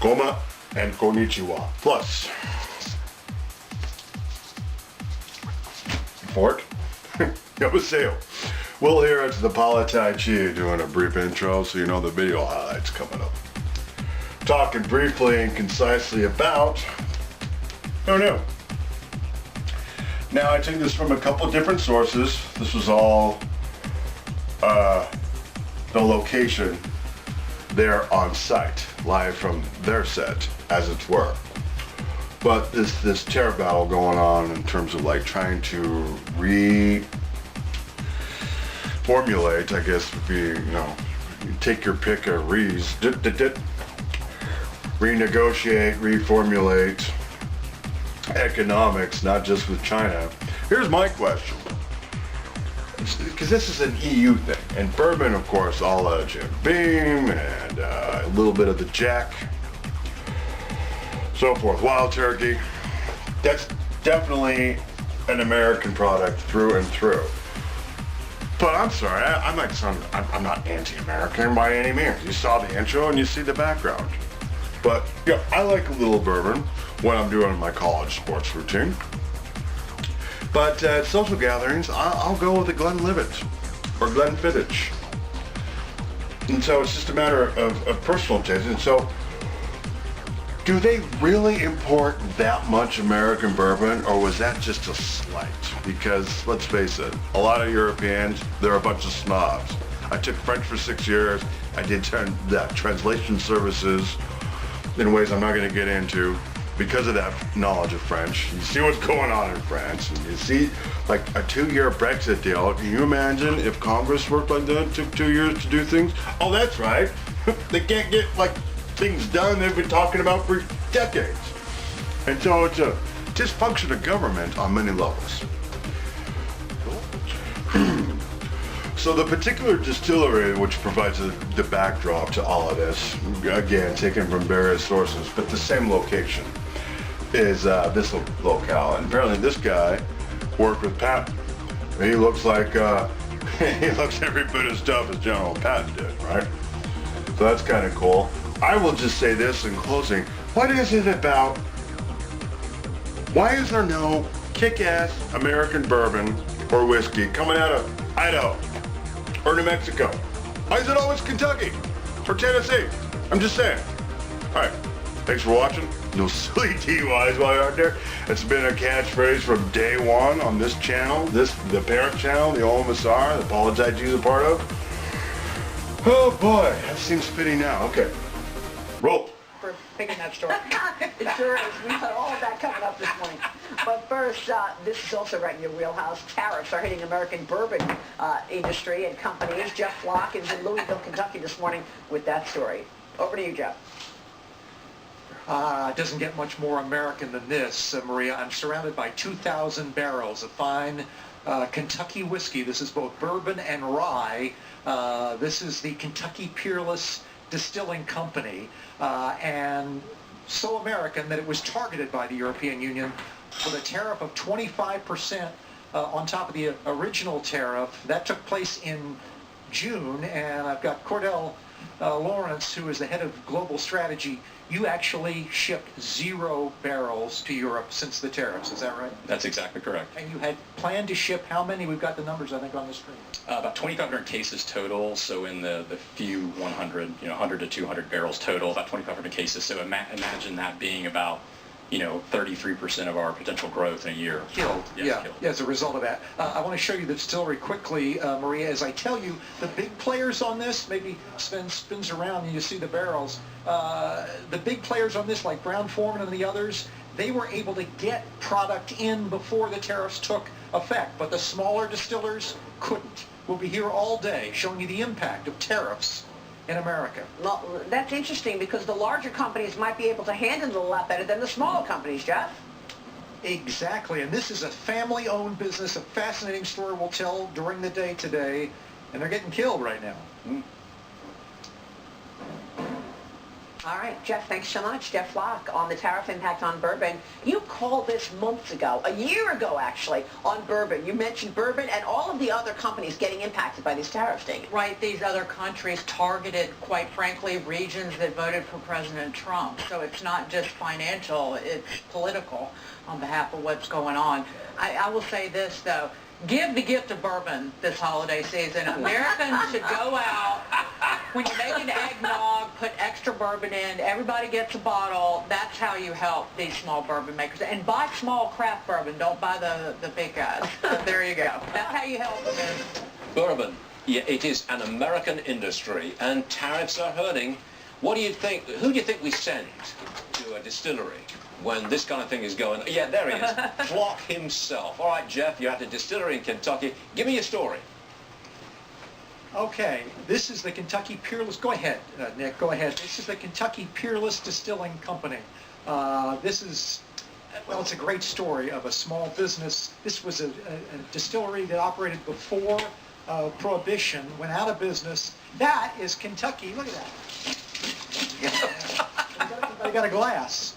Goma and konnichiwa. Plus, Fort, U.S.A. Will here it's the POLIT'AI CHI doing a brief intro so you know the video highlights coming up. Talking briefly and concisely about, oh no. Now I take this from a couple different sources. This was all the location there on site, live from their set, as it were. But this tariff battle going on in terms of like trying to reformulate, I guess would be, you know, you take your pick of renegotiate, reformulate economics, not just with China. Here's my question. Because this is an EU thing, and bourbon, of course, a la Jim Beam, and a little bit of the Jack, so forth, Wild Turkey. That's definitely an American product through and through. But I'm sorry, I'm not anti-American by any means. You saw the intro and you see the background. But yeah, I like a little bourbon when I'm doing my college sports routine. But at social gatherings, I'll go with a Glenlivet or Glenfiddich. And so it's just a matter of personal taste. And so, do they really import that much American bourbon, or was that just a slight? Because let's face it, a lot of Europeans, they're a bunch of snobs. I took French for 6 years. I did translation services in ways I'm not going to get into. Because of that knowledge of French, you see what's going on in France, and you see like a 2-year Brexit deal. Can you imagine if Congress worked like that, took 2 years to do things? Oh, that's right. They can't get like things done they've been talking about for decades. And so it's a dysfunction of government on many levels. So the particular distillery which provides the backdrop to all of this, again, taken from various sources, but the same location, is this locale. And apparently this guy worked with Patton. He looks like, he looks every bit as tough as General Patton did, right? So that's kind of cool. I will just say this in closing. What is it about, why is there no kick-ass American bourbon or whiskey coming out of Idaho or New Mexico? Why is it always Kentucky or Tennessee? I'm just saying. All right, thanks for watching. No silly DUIs while you're out there. It's been a catchphrase from day one on this channel, the parent channel, the OMSR, the POLIT'AI CHI is a part of. Oh boy, that seems fitting now. Okay, roll. For picking that story. It sure is. We had all of that coming up this morning. But first, this is also right in your wheelhouse. Tariffs are hitting American bourbon industry and companies. Jeff Flock is in Louisville, Kentucky this morning with that story. Over to you, Jeff. It doesn't get much more American than this, Maria. I'm surrounded by 2,000 barrels of fine Kentucky whiskey. This is both bourbon and rye. This is the Kentucky Peerless Distilling Company, and so American that it was targeted by the European Union with a tariff of 25% on top of the original tariff. That took place in June, and I've got Cordell Lawrence, who is the head of global strategy. You actually shipped 0 barrels to Europe since the tariffs, is that right? That's exactly correct. And you had planned to ship how many? We've got the numbers, I think, on the screen. About 2,500 cases total, so in the few 100, 100 to 200 barrels total, about 2,500 cases. So imagine that being about, 33% of our potential growth in a year. Killed. Yes, Killed. Yeah, as a result of that. I want to show you the distillery quickly, Maria. As I tell you, the big players on this, maybe spins around and you see the barrels. The big players on this, like Brown-Forman and the others, they were able to get product in before the tariffs took effect, but the smaller distillers couldn't. We'll be here all day showing you the impact of tariffs in America. Well, that's interesting because the larger companies might be able to handle it a lot better than the smaller companies, Jeff. Exactly, and this is a family-owned business, a fascinating story we'll tell during the day today, and they're getting killed right now. All right, Jeff, thanks so much. Jeff Flock on the tariff impact on bourbon. You called this months ago, a year ago actually, on bourbon. You mentioned bourbon and all of the other companies getting impacted by these tariffs, Dana. Right, these other countries targeted, quite frankly, regions that voted for President Trump. So it's not just financial, it's political on behalf of what's going on. I will say this, though. Give the gift of bourbon this holiday season. Americans should go out. When you make an eggnog, put extra bourbon in. Everybody gets a bottle. That's how you help these small bourbon makers. And buy small craft bourbon. Don't buy the big guys. So there you go. That's how you help them. Bourbon, yeah, it is an American industry, and tariffs are hurting. What do you think? Who do you think we send to a distillery when this kind of thing is going? Yeah, there he is, Flock himself. All right, Jeff, you're at a distillery in Kentucky. Give me your story. Okay, this is the Kentucky Peerless. Go ahead, Nick. Go ahead. This is the Kentucky Peerless Distilling Company. This is. Well, it's a great story of a small business. This was a distillery that operated before Prohibition, went out of business. That is Kentucky. Look at that. I got a glass.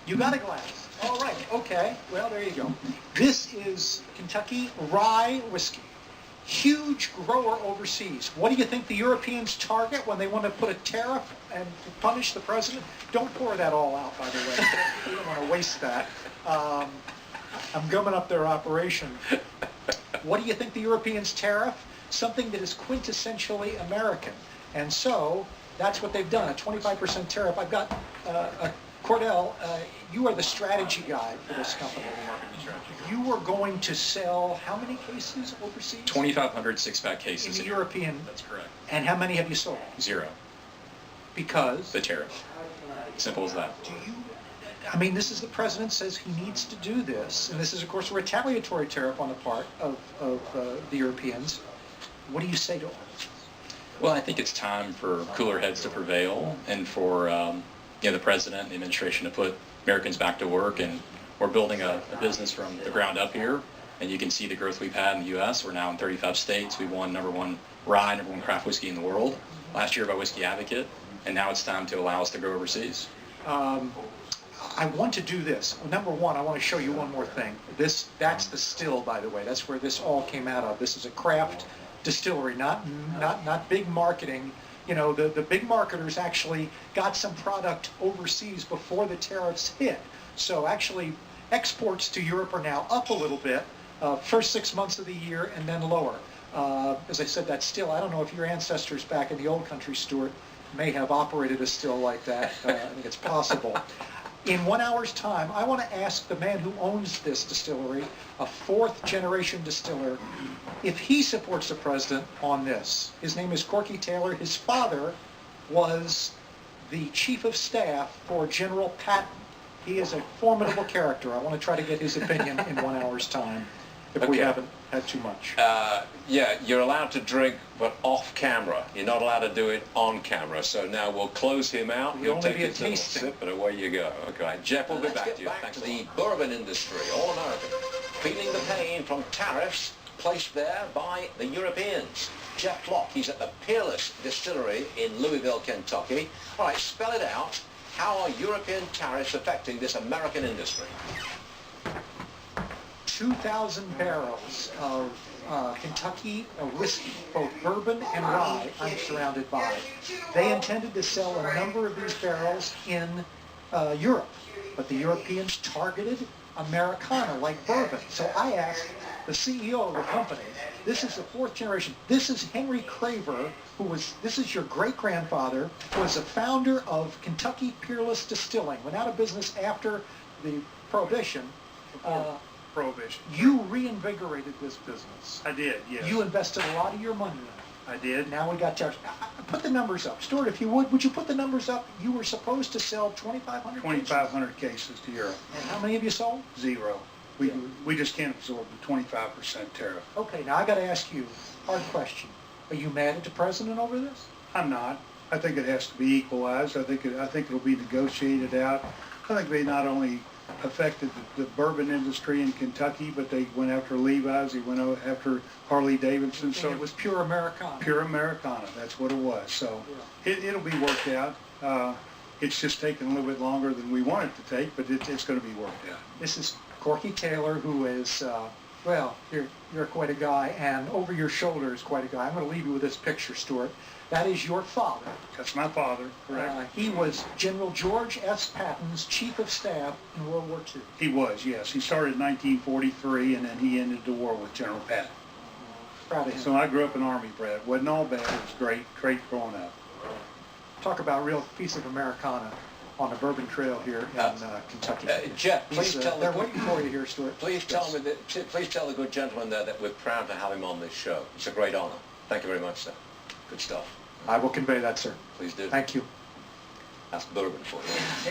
You got a glass. All right. Okay. Well, there you go. This is Kentucky rye whiskey. Huge grower overseas. What do you think the Europeans target when they want to put a tariff and punish the president? Don't pour that all out, by the way. We don't want to waste that. I'm gumming up their operation. What do you think the Europeans tariff? Something that is quintessentially American. And so that's what they've done, a 25% tariff. I've got Cordell, you are the strategy guy for this company. You are going to sell how many cases overseas? 2,500 six-pack cases. In the European. That's correct. And how many have you sold? 0. Because? The tariff. Simple as that. Do you, I mean, this is the president says he needs to do this, and this is, of course, a retaliatory tariff on the part of the Europeans. What do you say to him? Well, I think it's time for cooler heads to prevail, and for the president and the administration to put Americans back to work. And we're building a business from the ground up here, and you can see the growth we've had in the U.S. We're now in 35 states. We won #1 rye, #1 craft whiskey in the world last year by Whiskey Advocate, and now it's time to allow us to grow overseas. I want to do this. Well, number one, I want to show you one more thing. That's the still, by the way. That's where this all came out of. This is a craft distillery, not big marketing. You know, the big marketers actually got some product overseas before the tariffs hit. So actually, exports to Europe are now up a little bit, first 6 months of the year, and then lower. As I said, that still, I don't know if your ancestors back in the old country, Stuart, may have operated a still like that. I think it's possible. In 1 hour's time, I want to ask the man who owns this distillery, a 4th-generation distiller, if he supports the president on this. His name is Corky Taylor. His father was the chief of staff for General Patton. He is a formidable character. I want to try to get his opinion in 1 hour's time, if we haven't had too much. Yeah, you're allowed to drink, but off camera. You're not allowed to do it on camera. So now we'll close him out. It'll only take be a his little tasting. sip, but away you go. Okay, Jeff, we'll be back to you. Thanks to the bourbon industry, all American, feeling the pain from tariffs placed there by the Europeans. Jeff Flock, he's at the Peerless Distillery in Louisville, Kentucky. All right, spell it out. How are European tariffs affecting this American industry? 2,000 barrels of Kentucky whiskey, both bourbon and rye, I'm surrounded by. They intended to sell a number of these barrels in Europe, but the Europeans targeted Americana, like bourbon. So I asked the CEO of the company, this is the 4th generation, this is Henry Craver, this is your great-grandfather, who was a founder of Kentucky Peerless Distilling, went out of business after the Prohibition. Prohibition. You reinvigorated this business. I did, yes. You invested a lot of your money in it. I did. Now we got tariffs. Put the numbers up. Stuart, if you would you put the numbers up? You were supposed to sell 2,500 cases. 2,500 cases to Europe. And how many have you sold? 0. We just can't absorb the 25% tariff. Okay, now I got to ask you, hard question. Are you mad at the president over this? I'm not. I think it has to be equalized. I think it'll be negotiated out. I think they not only affected the bourbon industry in Kentucky, but they went after Levi's, they went after Harley Davidson. So it was pure Americana. Pure Americana, that's what it was. So it'll be worked out. It's just taken a little bit longer than we want it to take, but it's going to be worked out. This is Corky Taylor, who is, well, you're quite a guy, and over your shoulder is quite a guy. I'm going to leave you with this picture, Stuart. That is your father. That's my father, correct? He was General George S. Patton's chief of staff in World War II. He was, yes. He started in 1943, and then he ended the war with General Patton. Proud of him. So I grew up an Army brat. Wasn't all bad. It was great growing up. Talk about a real piece of Americana on the Bourbon Trail here in Kentucky. Jeff, please tell they're waiting for you here, Stuart. Please tell the good gentleman there that we're proud to have him on this show. It's a great honor. Thank you very much, sir. Good stuff. I will convey that, sir. Please do. Thank you. That's Bourbon for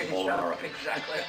you. All American. Exactly.